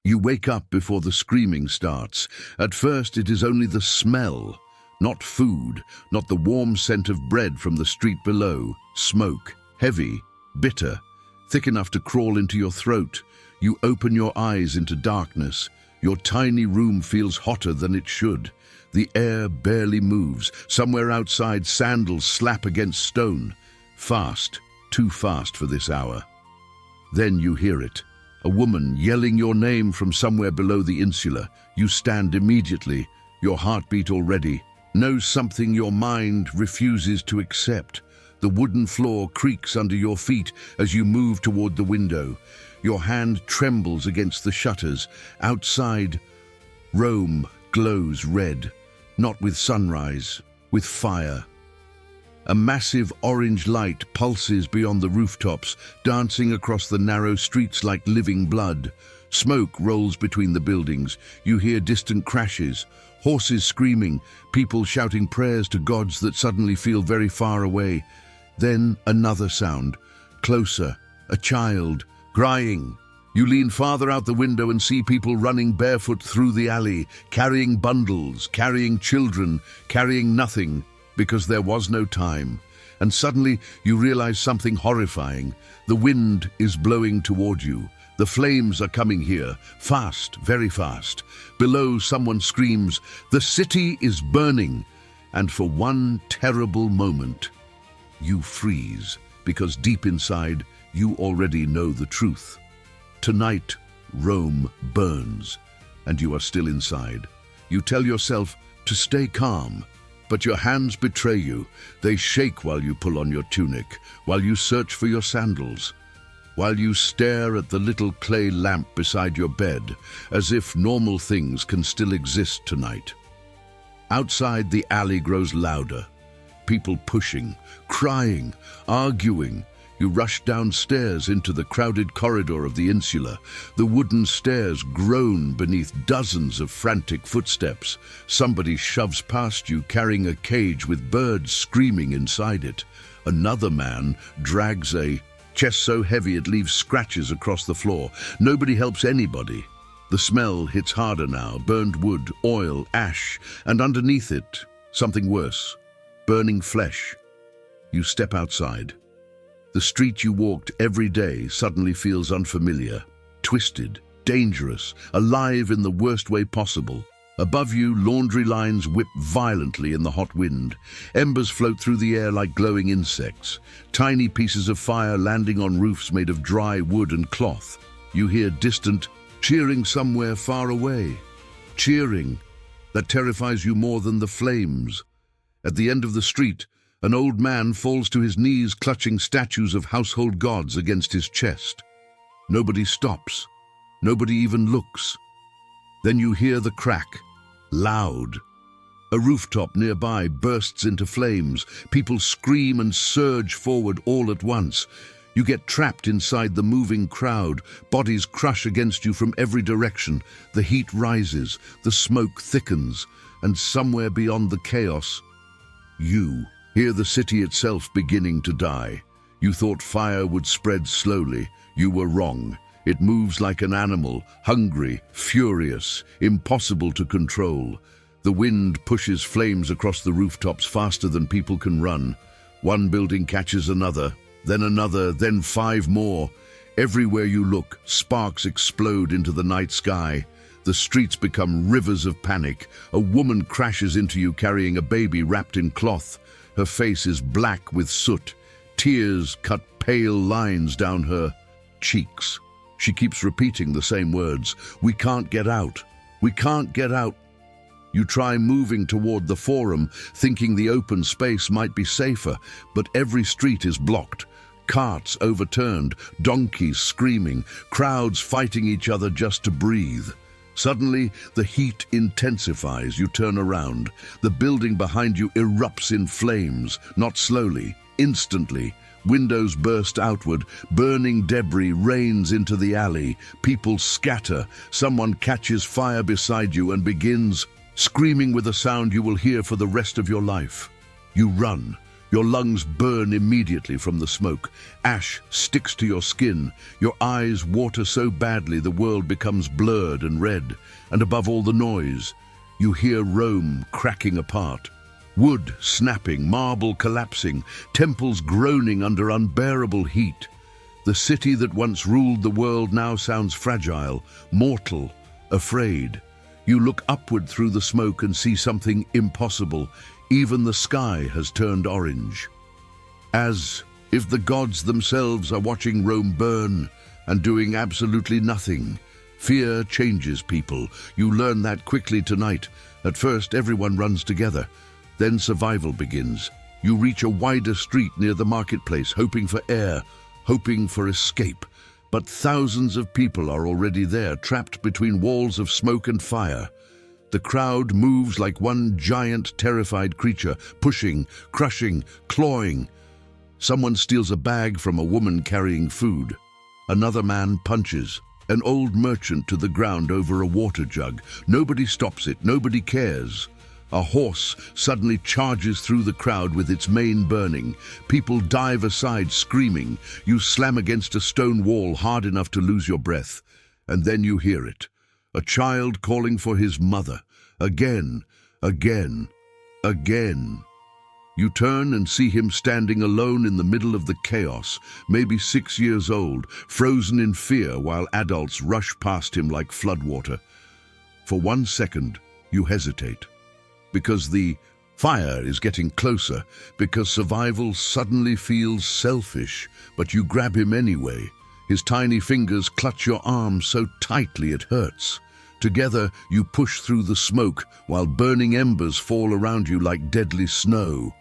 You wake up before the screaming starts. At first it is only the smell, not food, not the warm scent of bread from the street below. Smoke, heavy, bitter, thick enough to crawl into your throat. You open your eyes into darkness. Your tiny room feels hotter than it should. The air barely moves. Somewhere outside, sandals slap against stone. Fast, too fast for this hour. Then you hear it. A woman yelling your name from somewhere below the insula. You stand immediately, your heartbeat already. Knows something your mind refuses to accept. The wooden floor creaks under your feet as you move toward the window. Your hand trembles against the shutters. Outside, Rome glows red, not with sunrise, with fire. A massive orange light pulses beyond the rooftops, dancing across the narrow streets like living blood. Smoke rolls between the buildings. You hear distant crashes, horses screaming, people shouting prayers to gods that suddenly feel very far away. Then another sound, closer, a child, crying. You lean farther out the window and see people running barefoot through the alley, carrying bundles, carrying children, carrying nothing, because there was no time. And suddenly you realize something horrifying. The wind is blowing toward you. The flames are coming here, fast, very fast. Below, someone screams, "The city is burning!" And for one terrible moment, you freeze, because deep inside, you already know the truth. Tonight, Rome burns, and you are still inside. You tell yourself to stay calm, but your hands betray you. They shake while you pull on your tunic, while you search for your sandals, while you stare at the little clay lamp beside your bed, as if normal things can still exist tonight. Outside, the alley grows louder. People pushing, crying, arguing. You rush downstairs into the crowded corridor of the insula. The wooden stairs groan beneath dozens of frantic footsteps. Somebody shoves past you carrying a cage with birds screaming inside it. Another man drags a chest so heavy it leaves scratches across the floor. Nobody helps anybody. The smell hits harder now, burned wood, oil, ash, and underneath it, something worse, burning flesh. You step outside. The street you walked every day suddenly feels unfamiliar, twisted, dangerous, alive in the worst way possible. Above you, laundry lines whip violently in the hot wind. Embers float through the air like glowing insects. Tiny pieces of fire landing on roofs made of dry wood and cloth. You hear distant cheering somewhere far away. Cheering that terrifies you more than the flames. At the end of the street, an old man falls to his knees, clutching statues of household gods against his chest. Nobody stops. Nobody even looks. Then you hear the crack, loud. A rooftop nearby bursts into flames. People scream and surge forward all at once. You get trapped inside the moving crowd. Bodies crush against you from every direction. The heat rises, the smoke thickens, and somewhere beyond the chaos, you hear the city itself beginning to die. You thought fire would spread slowly. You were wrong. It moves like an animal, hungry, furious, impossible to control. The wind pushes flames across the rooftops faster than people can run. One building catches another, then 5 more. Everywhere you look, sparks explode into the night sky. The streets become rivers of panic. A woman crashes into you carrying a baby wrapped in cloth. Her face is black with soot. Tears cut pale lines down her cheeks. She keeps repeating the same words. "We can't get out. We can't get out." You try moving toward the forum, thinking the open space might be safer, but every street is blocked. Carts overturned, donkeys screaming, crowds fighting each other just to breathe. Suddenly, the heat intensifies. You turn around. The building behind you erupts in flames, not slowly, instantly. Windows burst outward. Burning debris rains into the alley. People scatter. Someone catches fire beside you and begins screaming with a sound you will hear for the rest of your life. You run. Your lungs burn immediately from the smoke. Ash sticks to your skin. Your eyes water so badly the world becomes blurred and red. And above all the noise, you hear Rome cracking apart. Wood snapping, marble collapsing, temples groaning under unbearable heat. The city that once ruled the world now sounds fragile, mortal, afraid. You look upward through the smoke and see something impossible. Even the sky has turned orange. As if the gods themselves are watching Rome burn and doing absolutely nothing. Fear changes people. You learn that quickly tonight. At first, everyone runs together. Then survival begins. You reach a wider street near the marketplace, hoping for air, hoping for escape. But thousands of people are already there, trapped between walls of smoke and fire. The crowd moves like one giant, terrified creature, pushing, crushing, clawing. Someone steals a bag from a woman carrying food. Another man punches an old merchant to the ground over a water jug. Nobody stops it, nobody cares. A horse suddenly charges through the crowd with its mane burning. People dive aside, screaming. You slam against a stone wall hard enough to lose your breath. And then you hear it. A child calling for his mother. Again, again, again. You turn and see him standing alone in the middle of the chaos, maybe 6 years old, frozen in fear while adults rush past him like floodwater. For 1 second, you hesitate. Because the fire is getting closer, because survival suddenly feels selfish, but you grab him anyway. His tiny fingers clutch your arm so tightly it hurts. Together, you push through the smoke while burning embers fall around you like deadly snow.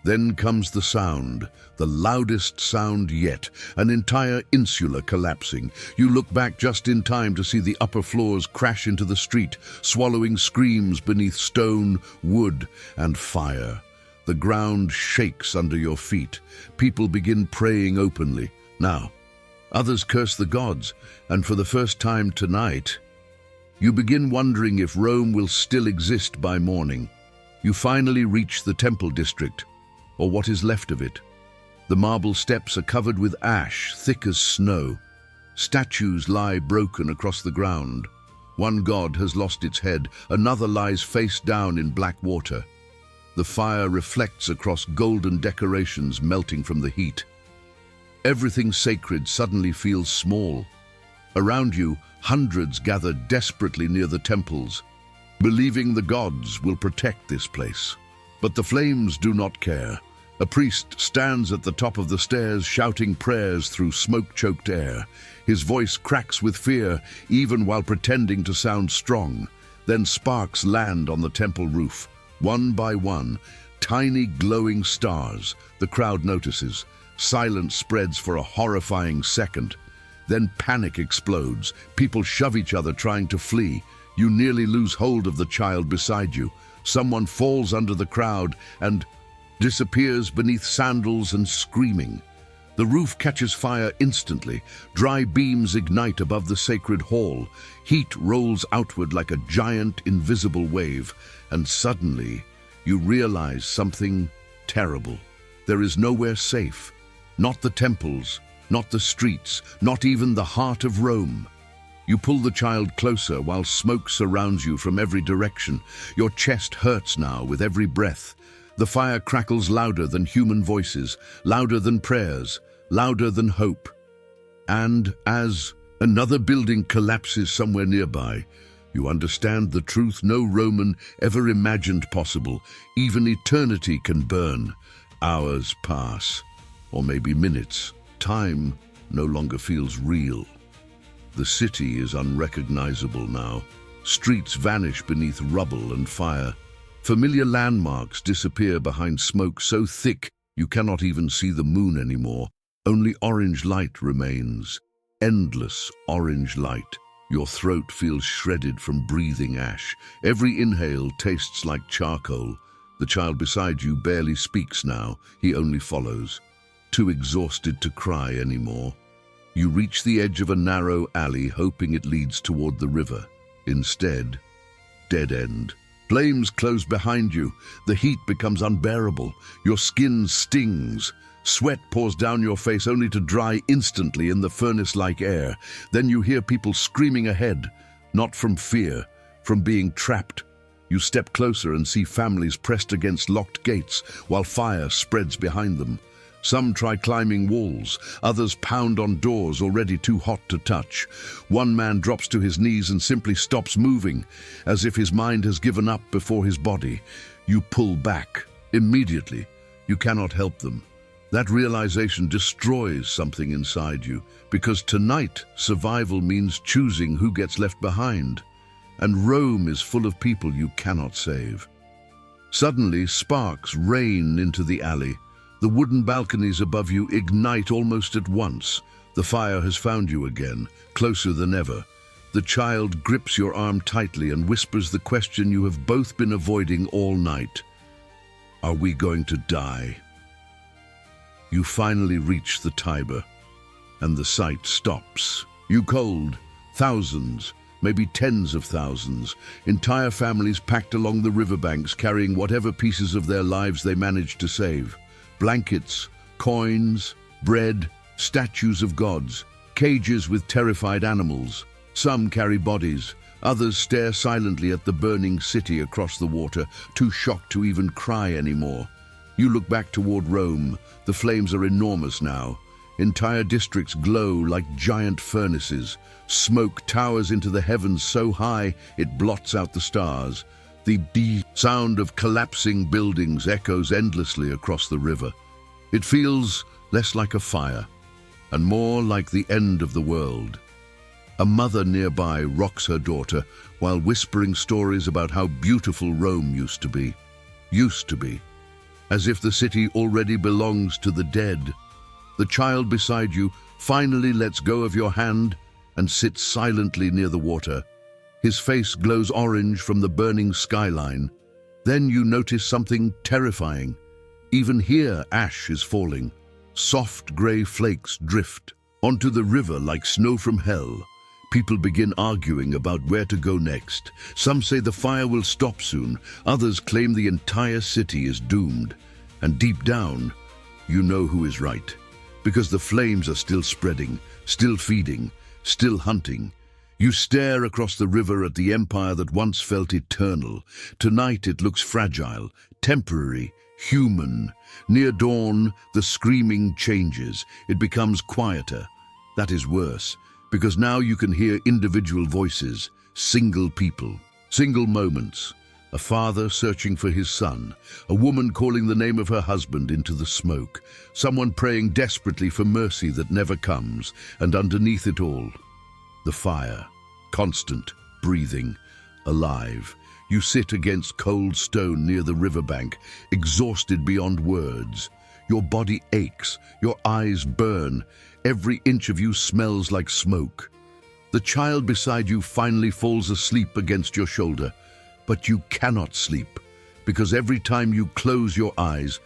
Then comes the sound, the loudest sound yet, an entire insula collapsing. You look back just in time to see the upper floors crash into the street, swallowing screams beneath stone, wood, and fire. The ground shakes under your feet. People begin praying openly. Now, others curse the gods, and for the first time tonight, you begin wondering if Rome will still exist by morning. You finally reach the temple district, or what is left of it. The marble steps are covered with ash, thick as snow. Statues lie broken across the ground. One god has lost its head, another lies face down in black water. The fire reflects across golden decorations melting from the heat. Everything sacred suddenly feels small. Around you, hundreds gather desperately near the temples, believing the gods will protect this place. But the flames do not care. A priest stands at the top of the stairs shouting prayers through smoke-choked air. His voice cracks with fear, even while pretending to sound strong. Then sparks land on the temple roof. One by one, tiny glowing stars. The crowd notices. Silence spreads for a horrifying second. Then panic explodes. People shove each other trying to flee. You nearly lose hold of the child beside you. Someone falls under the crowd and disappears beneath sandals and screaming. The roof catches fire instantly. Dry beams ignite above the sacred hall. Heat rolls outward like a giant invisible wave. And suddenly, you realize something terrible. There is nowhere safe. Not the temples, not the streets, not even the heart of Rome. You pull the child closer while smoke surrounds you from every direction. Your chest hurts now with every breath. The fire crackles louder than human voices, louder than prayers, louder than hope. And as another building collapses somewhere nearby, you understand the truth no Roman ever imagined possible. Even eternity can burn. Hours pass, or maybe minutes. Time no longer feels real. The city is unrecognizable now. Streets vanish beneath rubble and fire. Familiar landmarks disappear behind smoke so thick you cannot even see the moon anymore. Only orange light remains. Endless orange light. Your throat feels shredded from breathing ash. Every inhale tastes like charcoal. The child beside you barely speaks now. He only follows, too exhausted to cry anymore. You reach the edge of a narrow alley, hoping it leads toward the river. Instead, dead end. Flames close behind you. The heat becomes unbearable. Your skin stings. Sweat pours down your face only to dry instantly in the furnace-like air. Then you hear people screaming ahead, not from fear, from being trapped. You step closer and see families pressed against locked gates while fire spreads behind them. Some try climbing walls, others pound on doors already too hot to touch. One man drops to his knees and simply stops moving, as if his mind has given up before his body. You pull back. Immediately, you cannot help them. That realization destroys something inside you, because tonight, survival means choosing who gets left behind. And Rome is full of people you cannot save. Suddenly, sparks rain into the alley. The wooden balconies above you ignite almost at once. The fire has found you again, closer than ever. The child grips your arm tightly and whispers the question you have both been avoiding all night. Are we going to die? You finally reach the Tiber, and the sight stops. You cold, thousands, maybe tens of thousands, entire families packed along the riverbanks carrying whatever pieces of their lives they managed to save. Blankets, coins, bread, statues of gods, cages with terrified animals. Some carry bodies, others stare silently at the burning city across the water, too shocked to even cry anymore. You look back toward Rome. The flames are enormous now. Entire districts glow like giant furnaces. Smoke towers into the heavens so high it blots out the stars. The deep sound of collapsing buildings echoes endlessly across the river. It feels less like a fire and more like the end of the world. A mother nearby rocks her daughter while whispering stories about how beautiful Rome used to be. Used to be. As if the city already belongs to the dead. The child beside you finally lets go of your hand and sits silently near the water. His face glows orange from the burning skyline. Then you notice something terrifying. Even here, ash is falling. Soft gray flakes drift onto the river like snow from hell. People begin arguing about where to go next. Some say the fire will stop soon. Others claim the entire city is doomed. And deep down, you know who is right. Because the flames are still spreading, still feeding, still hunting. You stare across the river at the empire that once felt eternal. Tonight it looks fragile, temporary, human. Near dawn, the screaming changes. It becomes quieter. That is worse, because now you can hear individual voices, single people, single moments. A father searching for his son, a woman calling the name of her husband into the smoke, someone praying desperately for mercy that never comes, and underneath it all, the fire, constant, breathing, alive. You sit against cold stone near the riverbank, exhausted beyond words. Your body aches, your eyes burn, every inch of you smells like smoke. The child beside you finally falls asleep against your shoulder, but you cannot sleep, because every time you close your eyes,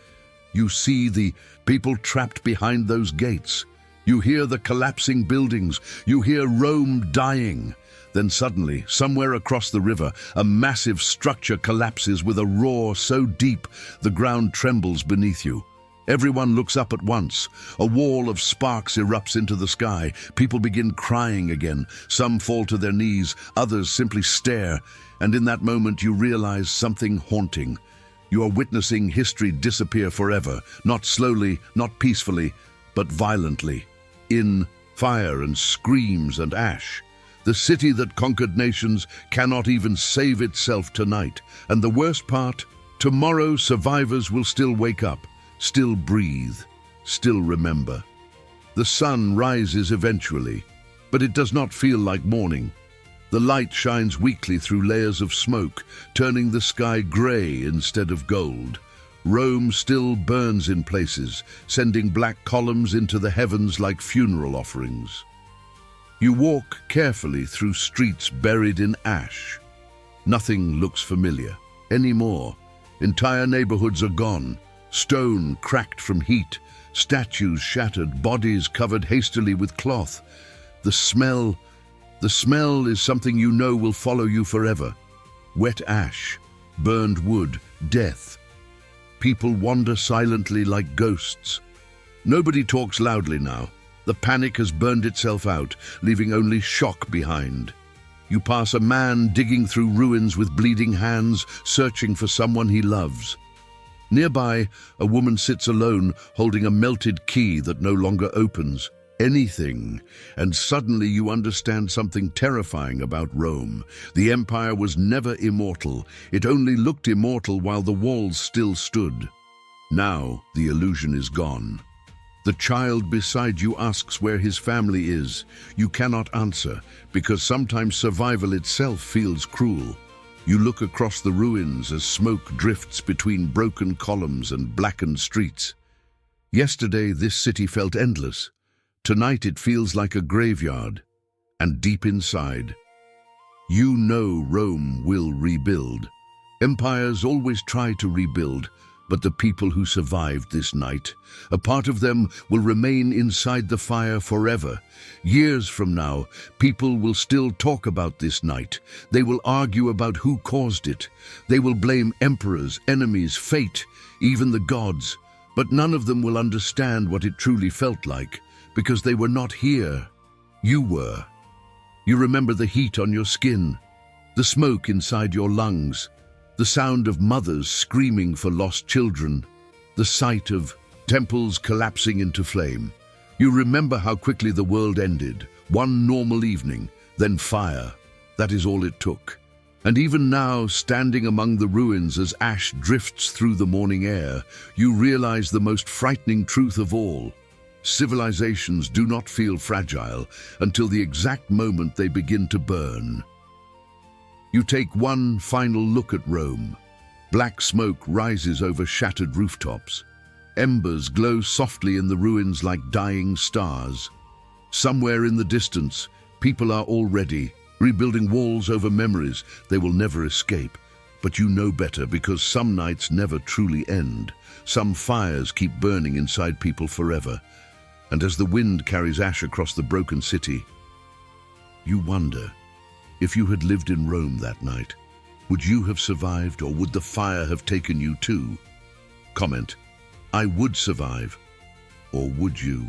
you see the people trapped behind those gates. You hear the collapsing buildings. You hear Rome dying. Then suddenly, somewhere across the river, a massive structure collapses with a roar so deep the ground trembles beneath you. Everyone looks up at once. A wall of sparks erupts into the sky. People begin crying again. Some fall to their knees. Others simply stare. And in that moment, you realize something haunting. You are witnessing history disappear forever. Not slowly, not peacefully, but violently. In fire and screams and ash. The city that conquered nations cannot even save itself tonight. And the worst part, tomorrow survivors will still wake up, still breathe, still remember. The sun rises eventually, but it does not feel like morning. The light shines weakly through layers of smoke, turning the sky gray instead of gold. Rome still burns in places, sending black columns into the heavens like funeral offerings. You walk carefully through streets buried in ash. Nothing looks familiar anymore. Entire neighborhoods are gone, stone cracked from heat, statues shattered, bodies covered hastily with cloth. The smell is something you know will follow you forever. Wet ash, burned wood, death. People wander silently like ghosts. Nobody talks loudly now. The panic has burned itself out, leaving only shock behind. You pass a man digging through ruins with bleeding hands, searching for someone he loves. Nearby, a woman sits alone, holding a melted key that no longer opens. Anything, and suddenly you understand something terrifying about Rome. The empire was never immortal. It only looked immortal while the walls still stood. Now, the illusion is gone. The child beside you asks where his family is. You cannot answer, because sometimes survival itself feels cruel. You look across the ruins as smoke drifts between broken columns and blackened streets. Yesterday, this city felt endless. Tonight, it feels like a graveyard. And deep inside, you know Rome will rebuild. Empires always try to rebuild, but the people who survived this night, a part of them will remain inside the fire forever. Years from now, people will still talk about this night. They will argue about who caused it. They will blame emperors, enemies, fate, even the gods. But none of them will understand what it truly felt like, because they were not here. You were. You remember the heat on your skin, the smoke inside your lungs, the sound of mothers screaming for lost children, the sight of temples collapsing into flame. You remember how quickly the world ended, one normal evening, then fire. That is all it took. And even now, standing among the ruins as ash drifts through the morning air, you realize the most frightening truth of all. Civilizations do not feel fragile until the exact moment they begin to burn. You take one final look at Rome. Black smoke rises over shattered rooftops. Embers glow softly in the ruins like dying stars. Somewhere in the distance, people are already rebuilding walls over memories they will never escape. But you know better, because some nights never truly end. Some fires keep burning inside people forever. And as the wind carries ash across the broken city, you wonder, if you had lived in Rome that night, would you have survived, or would the fire have taken you too? Comment, I would survive, or would you?